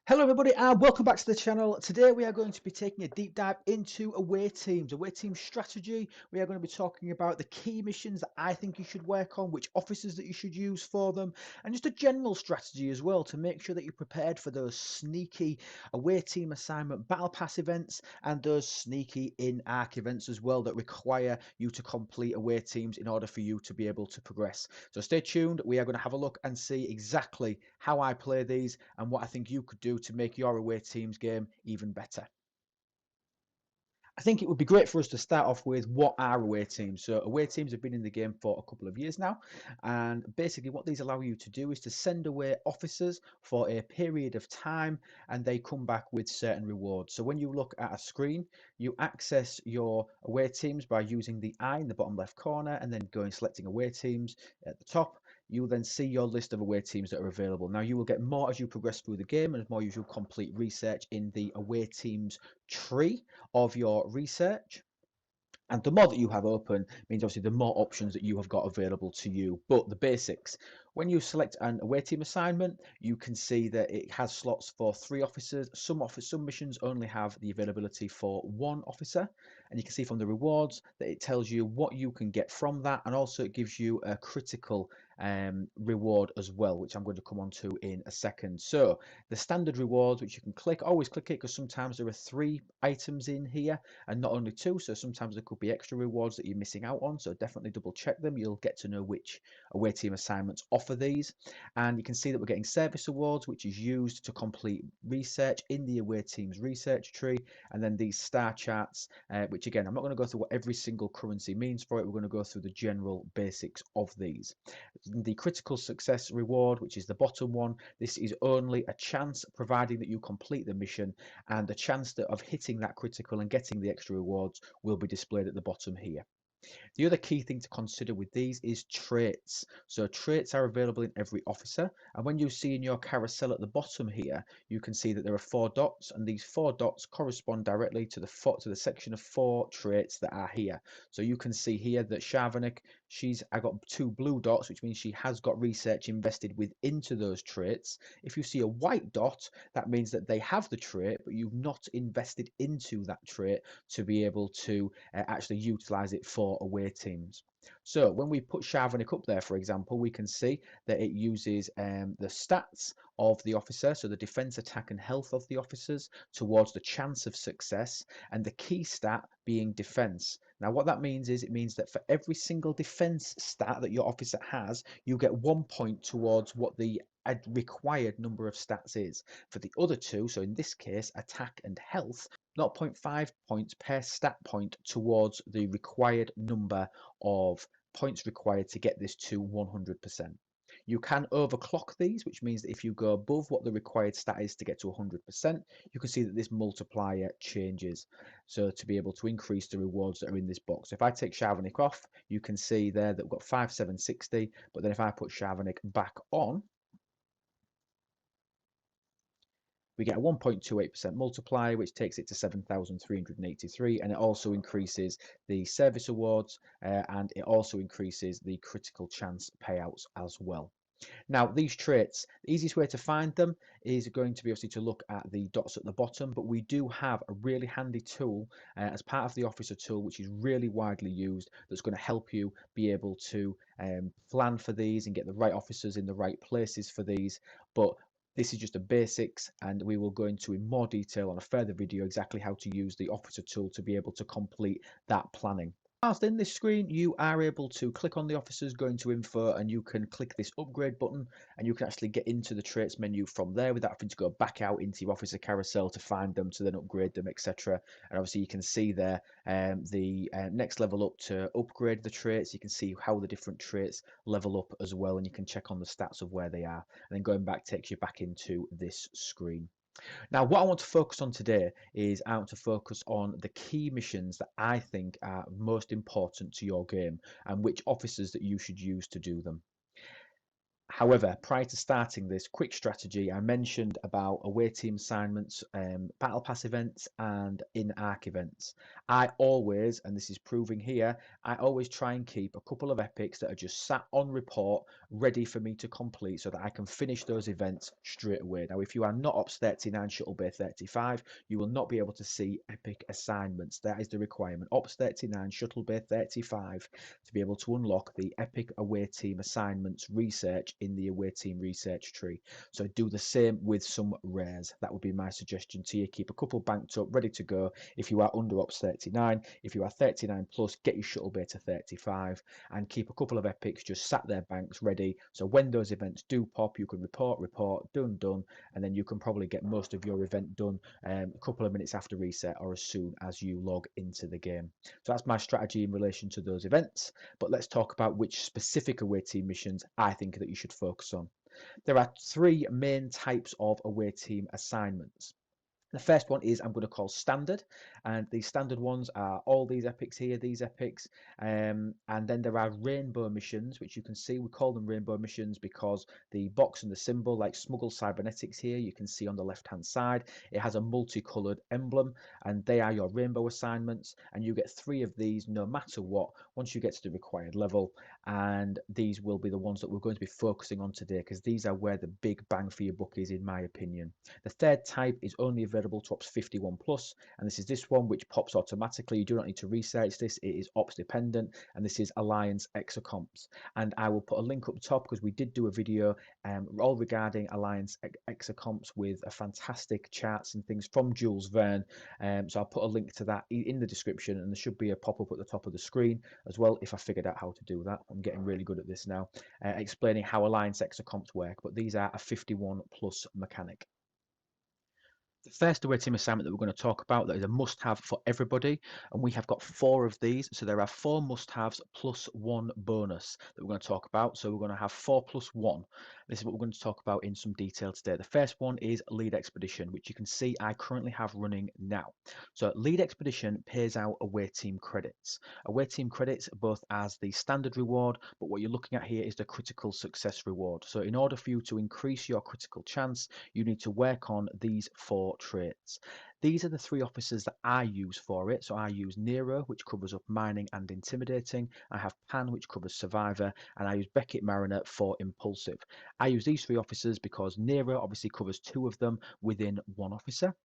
Hello everybody and welcome back to the channel. Today we are going to be taking a deep dive into away team strategy. We are going to be talking about the key missions that I think you should work on, which officers that you should use for them, and just a general strategy as well to make sure that you're prepared for those sneaky away team assignment battle pass events and those sneaky in-arc events as well that require you to complete away teams in order for you to be able to progress. So stay tuned. We are going to have a look and see exactly how I play these and what I think you could do to make your away team's game even better. I think it would be great for us to start off with what are away teams. So away teams have been in the game for a couple of years now, and basically what these allow you to do is to send away officers for a period of time and they come back with certain rewards. So when you look at a screen, you access your away teams by using the eye in the bottom left corner and then going selecting away teams at the top. You'll then see your list of away teams that are available. Now you will get more as you progress through the game and as more as you complete research in the away teams tree of your research. And the more that you have open means obviously the more options that you have got available to you. But the basics, when you select an away team assignment, you can see that it has slots for 3 officers. Some missions only have the availability for 1 officer. And you can see from the rewards that it tells you what you can get from that. And also it gives you a critical reward as well, which I'm going to come on to in a second. So the standard rewards, which you can click, always click it because sometimes there are 3 items in here and not only 2. So sometimes there could be extra rewards that you're missing out on. So definitely double check them. You'll get to know which away team assignments offer these. And you can see that we're getting service awards, which is used to complete research in the away team's research tree. And then these star charts, which again, I'm not going to go through what every single currency means for it. We're going to go through the general basics of these. The critical success reward, which is the bottom one, this is only a chance, providing that you complete the mission, and the chance of hitting that critical and getting the extra rewards will be displayed at the bottom here. The other key thing to consider with these is traits. So traits are available in every officer, and when you see in your carousel at the bottom here, you can see that there are 4 dots, and these 4 dots correspond directly to the section of 4 traits that are here. So you can see here that Sharvanik, I got 2 blue dots, which means she has got research invested into those traits. If you see a white dot, that means that they have the trait, but you've not invested into that trait to be able to actually utilize it for away teams. So when we put Sharvanik up there, for example, we can see that it uses the stats of the officer, so the defense, attack, and health of the officers towards the chance of success, and the key stat being defense. Now, what that means is it means that for every single defense stat that your officer has, you get 1 point towards what the required number of stats is. For the other 2, so in this case, attack and health, 0.5 points per stat point towards the required number of points required to get this to 100%. You can overclock these, which means that if you go above what the required stat is to get to 100%, you can see that this multiplier changes. So to be able to increase the rewards that are in this box. If I take Sharvanik off, you can see there that we've got 5760, but then if I put Sharvanik back on, we get a 1.28% multiplier, which takes it to 7,383, and it also increases the service awards, and it also increases the critical chance payouts as well. Now, these traits, the easiest way to find them is going to be obviously to look at the dots at the bottom, but we do have a really handy tool as part of the officer tool, which is really widely used, that's going to help you be able to plan for these and get the right officers in the right places for these. But this is just the basics, and we will go into in more detail on a further video exactly how to use the officer tool to be able to complete that planning. Whilst in this screen, you are able to click on the officers, go into info, and you can click this upgrade button, and you can actually get into the traits menu from there without having to go back out into your officer carousel to find them, to then upgrade them, etc. And obviously you can see there the next level up to upgrade the traits. You can see how the different traits level up as well, and you can check on the stats of where they are. And then going back takes you back into this screen. Now, what I want to focus on today is I want to focus on the key missions that I think are most important to your game and which officers that you should use to do them. However, prior to starting this quick strategy, I mentioned about away team assignments, battle pass events, and in-arc events. I always, and this is proving here, I always try and keep a couple of epics that are just sat on report, ready for me to complete so that I can finish those events straight away. Now, if you are not Ops 39 Shuttle Bay 35, you will not be able to see epic assignments. That is the requirement. Ops 39 Shuttle Bay 35 to be able to unlock the epic away team assignments research in the away team research tree. So do the same with some rares. That would be my suggestion to you. Keep a couple banked up, ready to go if you are under Ops 39. If you are 39 plus, get your Shuttle Bay to 35 and keep a couple of epics just sat there banks ready. So when those events do pop, you can report, done, and then you can probably get most of your event done a couple of minutes after reset or as soon as you log into the game. So that's my strategy in relation to those events. But let's talk about which specific away team missions I think that you should focus on. There are three main types of away team assignments. The first one is I'm going to call standard, and the standard ones are all these epics here, these epics, and then there are rainbow missions, which you can see we call them rainbow missions because the box and the symbol, like Smuggle Cybernetics here, you can see on the left-hand side, it has a multicolored emblem, and they are your rainbow assignments, and you get three of these no matter what once you get to the required level, and these will be the ones that we're going to be focusing on today because these are where the big bang for your buck is, in my opinion. The third type is only available to Ops 51 plus, and this is this one which pops automatically. You do not need to research this. It is Ops dependent, and this is Alliance Exocomps. And I will put a link up top because we did do a video all regarding Alliance Exocomps with a fantastic charts and things from Jules Verne. So I'll put a link to that in the description, and there should be a pop-up at the top of the screen as well if I figured out how to do that. I'm getting really good at this now, explaining how Alliance Exocomps work, but these are a 51 plus mechanic. The first away team assignment that we're going to talk about that is a must-have for everybody, and we have got four of these. So there are four must-haves plus one bonus that we're going to talk about. So we're going to have 4+1. This is what we're going to talk about in some detail today. The first one is lead expedition, which you can see I currently have running now. So lead expedition pays out away team credits. Away team credits both as the standard reward, but what you're looking at here is the critical success reward. So in order for you to increase your critical chance, you need to work on these four traits. These are the three officers that I use for it. So I use Nero, which covers up mining and intimidating. I have Pan, which covers survivor, and I use Beckett Mariner for impulsive. I use these three officers because Nero obviously covers two of them within one officer.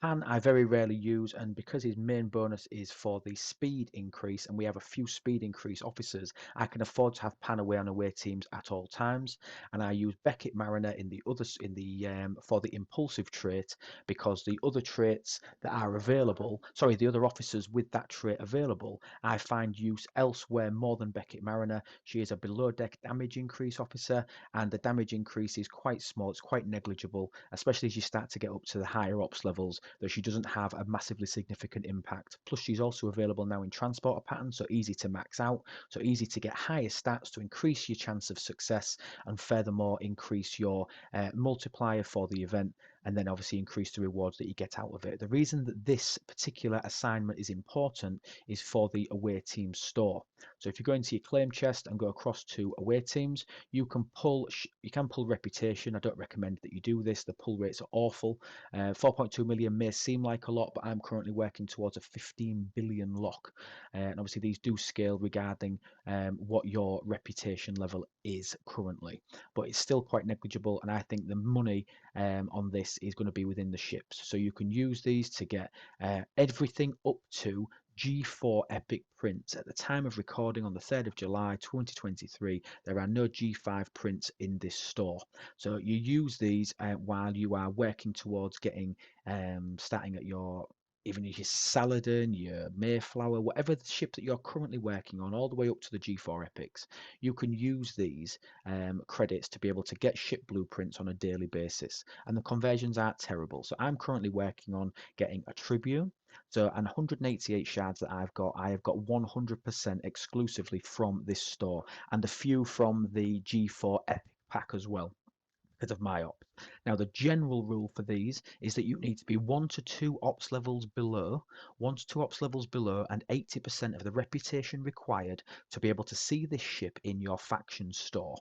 Pan I very rarely use, and because his main bonus is for the speed increase, and we have a few speed increase officers, I can afford to have Pan away on away teams at all times. And I use Beckett Mariner in the others in the for the impulsive trait because the other traits that are available, sorry, the other officers with that trait available, I find use elsewhere more than Beckett Mariner. She is a below deck damage increase officer, and the damage increase is quite small, it's quite negligible, especially as you start to get up to the higher ops levels, though she doesn't have a massively significant impact. Plus she's also available now in transporter patterns, so easy to max out, so easy to get higher stats to increase your chance of success, and furthermore increase your multiplier for the event, and then obviously increase the rewards that you get out of it. The reason that this particular assignment is important is for the away team store. So if you go into your claim chest and go across to away teams, you can pull reputation. I don't recommend that you do this. The pull rates are awful. 4.2 million may seem like a lot, but I'm currently working towards a 15 billion lock. And obviously these do scale regarding what your reputation level is currently, but it's still quite negligible, and I think the money on this is going to be within the ships. So you can use these to get everything up to G4 epic prints. At the time of recording on the 3rd of July 2023, there are no G5 prints in this store. So you use these while you are working towards getting starting at your even your Saladin, your Mayflower, whatever the ship that you're currently working on, all the way up to the G4 epics, you can use these credits to be able to get ship blueprints on a daily basis, and the conversions aren't terrible. So I'm currently working on getting a Tribune. So, and 188 shards that I have got 100% exclusively from this store, and a few from the G4 epic pack as well, because of my ops. Now, the general rule for these is that you need to be 1 to 2 ops levels below, 1 to 2 ops levels below, and 80% of the reputation required to be able to see this ship in your faction store.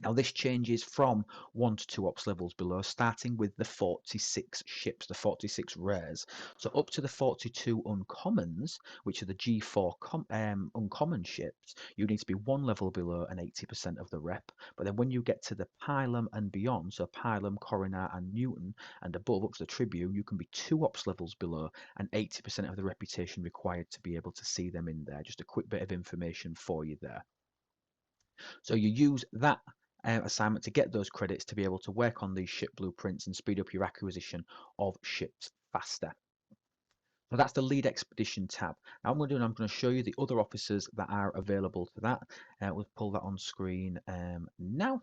Now this changes from 1 to 2 ops levels below, starting with the 46 ships, the 46 rares. So up to the 42 uncommons, which are the G4 uncommon ships, you need to be 1 level below and 80% of the rep. But then when you get to the Pilum and beyond, so Pilum, Coronar and Newton and above up to the Tribune, you can be 2 ops levels below and 80% of the reputation required to be able to see them in there. Just a quick bit of information for you there. So you use that assignment to get those credits to be able to work on these ship blueprints and speed up your acquisition of ships faster. So that's the lead expedition tab. Now what I'm going to do, I'm going to show you the other officers that are available to that. We'll pull that on screen now.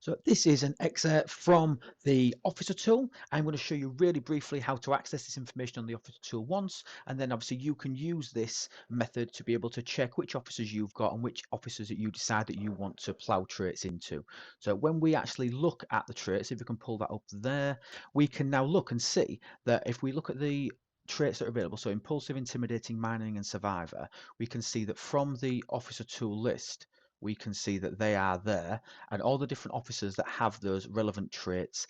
So this is an excerpt from the officer tool. I'm going to show you really briefly how to access this information on the officer tool once, and then obviously you can use this method to be able to check which officers you've got and which officers that you decide that you want to plow traits into. So when we actually look at the traits, if we can pull that up there, we can now look and see that if we look at the traits that are available, so impulsive, intimidating, mining and survivor, we can see that from the officer tool list, we can see that they are there, and all the different officers that have those relevant traits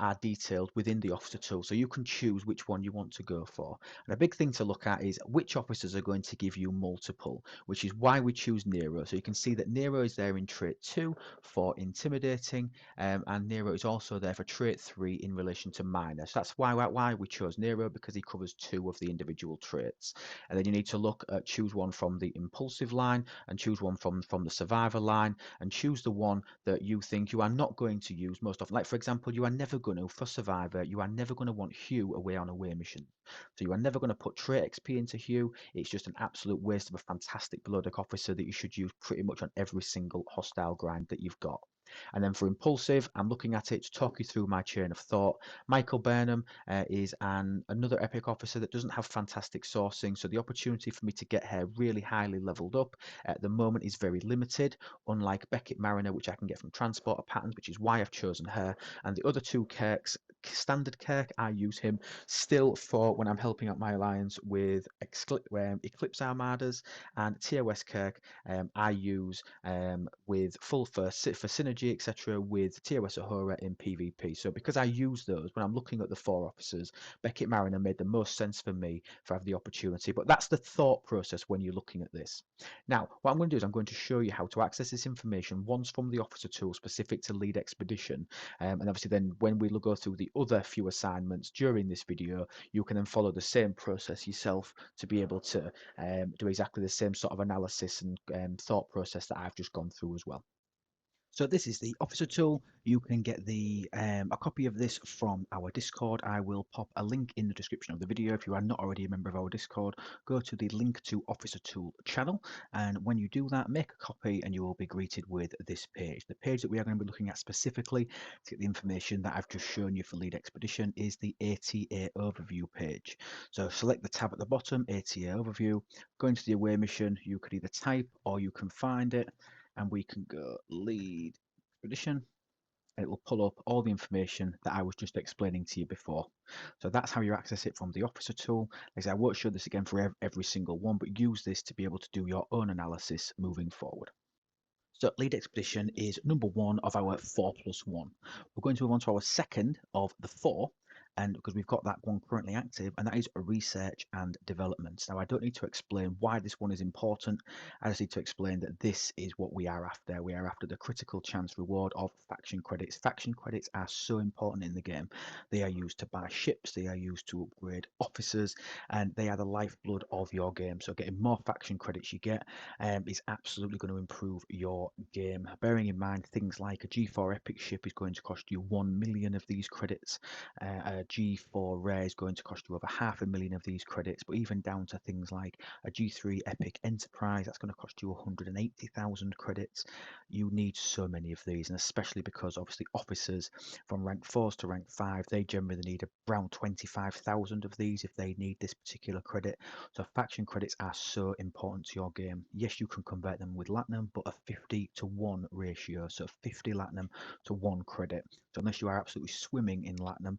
are detailed within the officer tool, so you can choose which one you want to go for. And a big thing to look at is which officers are going to give you multiple, which is why we choose Nero. So you can see that Nero is there in trait 2 for intimidating, and Nero is also there for trait 3 in relation to minor. So that's why we chose Nero, because he covers 2 of the individual traits. And then you need to look at choose one from the impulsive line and choose one from the survivor line, and choose the one that you think you are not going to use most often. Like for example, you are never going to, for survivor, you are never going to want Hugh away on away mission. So you are never going to put trait XP into Hugh. It's just an absolute waste of a fantastic below deck officer that you should use pretty much on every single hostile grind that you've got. And then for impulsive, I'm looking at it to talk you through my chain of thought. Michael Burnham is another epic officer that doesn't have fantastic sourcing, so the opportunity for me to get her really highly leveled up at the moment is very limited, unlike Beckett Mariner, which I can get from transporter patterns, which is why I've chosen her. And the other two Kirks, standard Kirk, I use him still for when I'm helping out my alliance with Eclipse Armadas, and TOS Kirk I use with full for synergy, etc., with TOS Ahura in PvP. So because I use those when I'm looking at the 4 officers, Beckett Mariner made the most sense for me for have the opportunity. But that's the thought process when you're looking at this. Now, what I'm going to do is I'm going to show you how to access this information once from the officer tool specific to lead expedition. And obviously then when we go through the other few assignments during this video, you can then follow the same process yourself to be able to do exactly the same sort of analysis and thought process that I've just gone through as well. So this is the officer tool. You can get a copy of this from our Discord. I will pop a link in the description of the video. If you are not already a member of our Discord, go to the link to officer tool channel, and when you do that, make a copy and you will be greeted with this page. The page that we are going to be looking at specifically to get the information that I've just shown you for lead expedition is the ATA overview page. So select the tab at the bottom, ATA overview, go into the away mission. You could either type or you can find it, and we can go lead expedition. It will pull up all the information that I was just explaining to you before. So that's how you access it from the officer tool. Like I said, I won't show this again for every single one, but use this to be able to do your own analysis moving forward. So lead expedition is number 1 of our 4+1. We're going to move on to our second of the 4, and because we've got that one currently active, and that is research and development. Now I don't need to explain why this one is important. I just need to explain that this is what we are after. We are after the critical chance reward of faction credits. Faction credits are so important in the game. They are used to buy ships, they are used to upgrade officers, and they are the lifeblood of your game. So getting more faction credits you get is absolutely going to improve your game. Bearing in mind things like a G4 epic ship is going to cost you 1 million of these credits. A G4 rare is going to cost you over 500,000 of these credits, but even down to things like a G3 epic enterprise, that's going to cost you 180,000 credits. You need so many of these, and especially because obviously officers from rank 4s to rank 5, they generally need around 25,000 of these if they need this particular credit. So faction credits are so important to your game. Yes, you can convert them with Latinum, but a 50-to-1 ratio, so 50 Latinum to 1 credit. So unless you are absolutely swimming in Latinum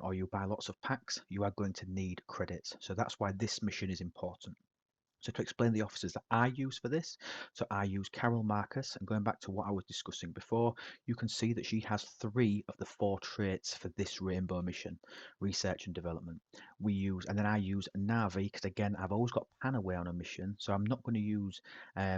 or you buy lots of packs, you are going to need credits. So that's why this mission is important. So to explain the officers that I use for this, so I use Carol Marcus, and going back to what I was discussing before, you can see that she has 3 of the 4 traits for this rainbow mission, research and development. And then I use Navi, because again, I've always got Pan away on a mission, so I'm not going to use,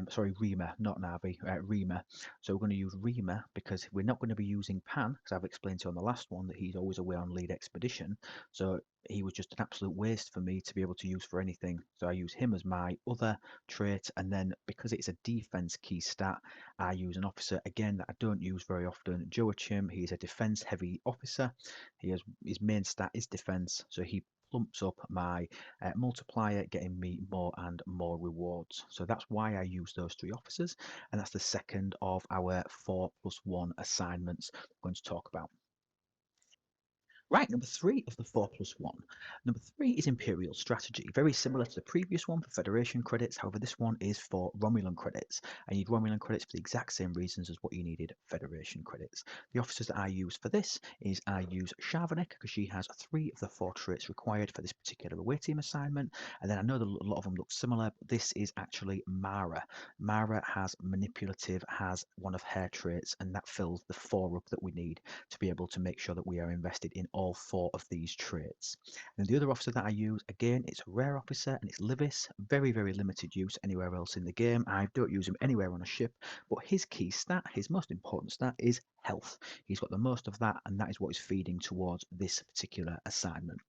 sorry, Rima, not Navi, Rima. So we're going to use Rima because we're not going to be using Pan, because I've explained to you on the last one that he's always away on lead expedition. So he was just an absolute waste for me to be able to use for anything. So I use him as my other trait, and then because it's a defense key stat, I use an officer again that I don't use very often, Joachim. He's a defense heavy officer. His main stat is defense, so he plumps up my multiplier, getting me more and more rewards. So that's why I use those 3 officers, and that's the second of our 4+1 assignments we're going to talk about. Right, number 3 of the 4+1. Number 3 is Imperial Strategy, very similar to the previous one for Federation credits. However, this one is for Romulan credits. I need Romulan credits for the exact same reasons as what you needed Federation credits. The officers that I use for this is I use Sharvanek because she has 3 of the 4 traits required for this particular away team assignment. And then I know that a lot of them look similar, but this is actually Mara. Mara has manipulative, has one of her traits, and that fills the 4 up that we need to be able to make sure that we are invested in all 4 of these traits. And the other officer that I use, again, it's a rare officer and it's Livis. Very, very limited use anywhere else in the game. I don't use him anywhere on a ship, but his key stat, his most important stat, is health. He's got the most of that, and that is what is feeding towards this particular assignment.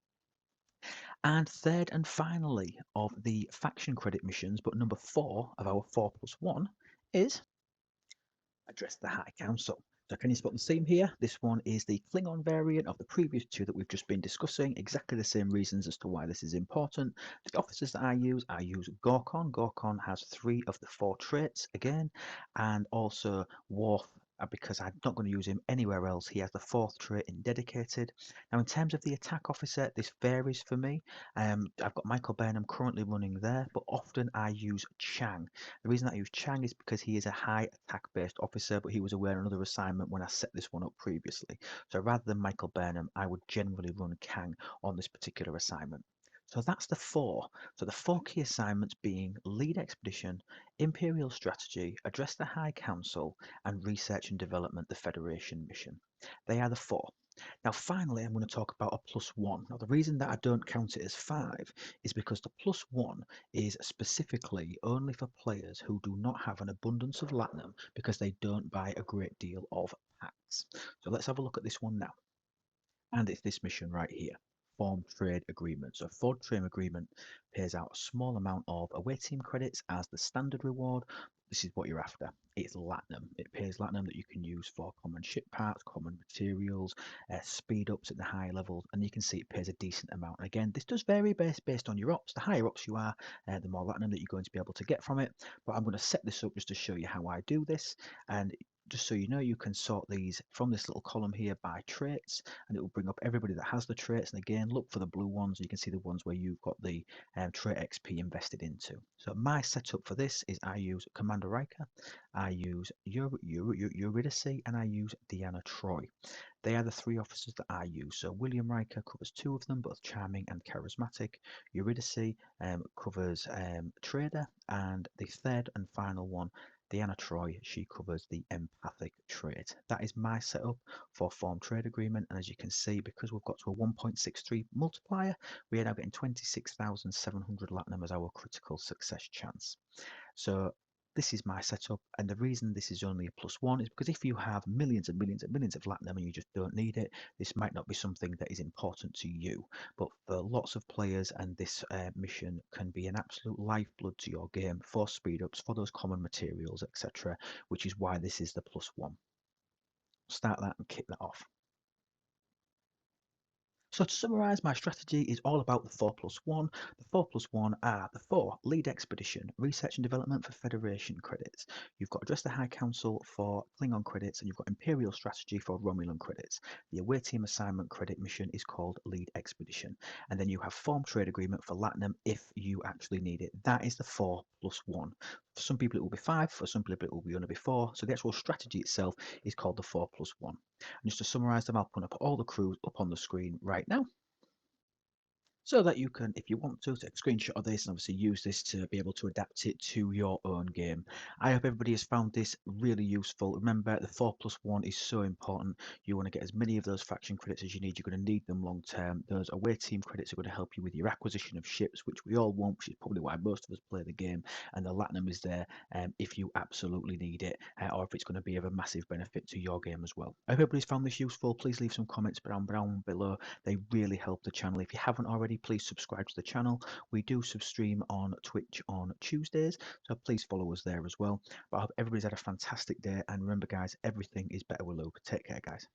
And third and finally of the faction credit missions, but number 4 of our 4+1 is address the High Council. So can you spot the theme here? This one is the Klingon variant of the previous 2 that we've just been discussing. Exactly the same reasons as to why this is important. The officers that I use Gorkon. Gorkon has 3 of the 4 traits again, and also Worf, because I'm not going to use him anywhere else. He has the 4th trait in dedicated. Now in terms of the attack officer, this varies for me. I've got Michael Burnham currently running there, but often I use Chang. The reason I use Chang is because he is a high attack-based officer, but he was aware on another assignment when I set this one up previously. So rather than Michael Burnham, I would generally run Kang on this particular assignment. So that's the 4. So the 4 key assignments being lead expedition, Imperial Strategy, address the High Council, and research and development the Federation mission. They are the 4. Now, finally, I'm going to talk about a +1. Now, the reason that I don't count it as 5 is because the +1 is specifically only for players who do not have an abundance of Latinum because they don't buy a great deal of packs. So let's have a look at this one now. And it's this mission right here. Form trade agreement. So form trade agreement pays out a small amount of away team credits as the standard reward. This is what you're after. It's Latinum. It pays Latinum that you can use for common ship parts, common materials, speed ups at the high levels, and you can see it pays a decent amount. And again, this does vary based on your ops. The higher ops you are, the more Latinum that you're going to be able to get from it. But I'm going to set this up just to show you how I do this. And just so you know, you can sort these from this little column here by traits, and it will bring up everybody that has the traits. And again, look for the blue ones. You can see the ones where you've got the trait XP invested into. So my setup for this is I use Commander Riker, I use Eurydice, and I use Deanna Troy. They are the 3 officers that I use. So William Riker covers 2 of them, both charming and charismatic. Eurydice covers trader, and the third and final one, Deanna Troy, she covers the empathic trait. That is my setup for form trade agreement, and as you can see, because we've got to a 1.63 multiplier, we are now getting 26,700 Latinum as our critical success chance. So this is my setup, and the reason this is only a +1 is because if you have millions and millions and millions of Latinum and you just don't need it, this might not be something that is important to you. But for lots of players, and this mission can be an absolute lifeblood to your game for speed ups, for those common materials, etc., which is why this is the +1. Start that and kick that off. So to summarise, my strategy is all about the 4+1. The 4+1 are the 4 lead expedition, research and development for Federation credits. You've got address the High Council for Klingon credits, and you've got Imperial Strategy for Romulan credits. The away team assignment credit mission is called lead expedition, and then you have form trade agreement for Latinum if you actually need it. That is the 4+1. For some people it will be 5, for some people it will be only 4. So the actual strategy itself is called the 4+1. And just to summarise them, I'll put up all the crews up on the screen right now. so that you can, if you want to, take a screenshot of this and obviously use this to be able to adapt it to your own game. I hope everybody has found this really useful. Remember, the 4+1 is so important. You want to get as many of those faction credits as you need. You're going to need them long term. Those away team credits are going to help you with your acquisition of ships, which we all want, which is probably why most of us play the game. And the Latinum is there if you absolutely need it, or if it's going to be of a massive benefit to your game as well. I hope everybody's found this useful. Please leave some comments down below. They really help the channel. If you haven't already, please subscribe to the channel. We do stream on Twitch on Tuesdays, so please follow us there as well. But I hope everybody's had a fantastic day, and remember guys, everything is better with Luke. Take care guys.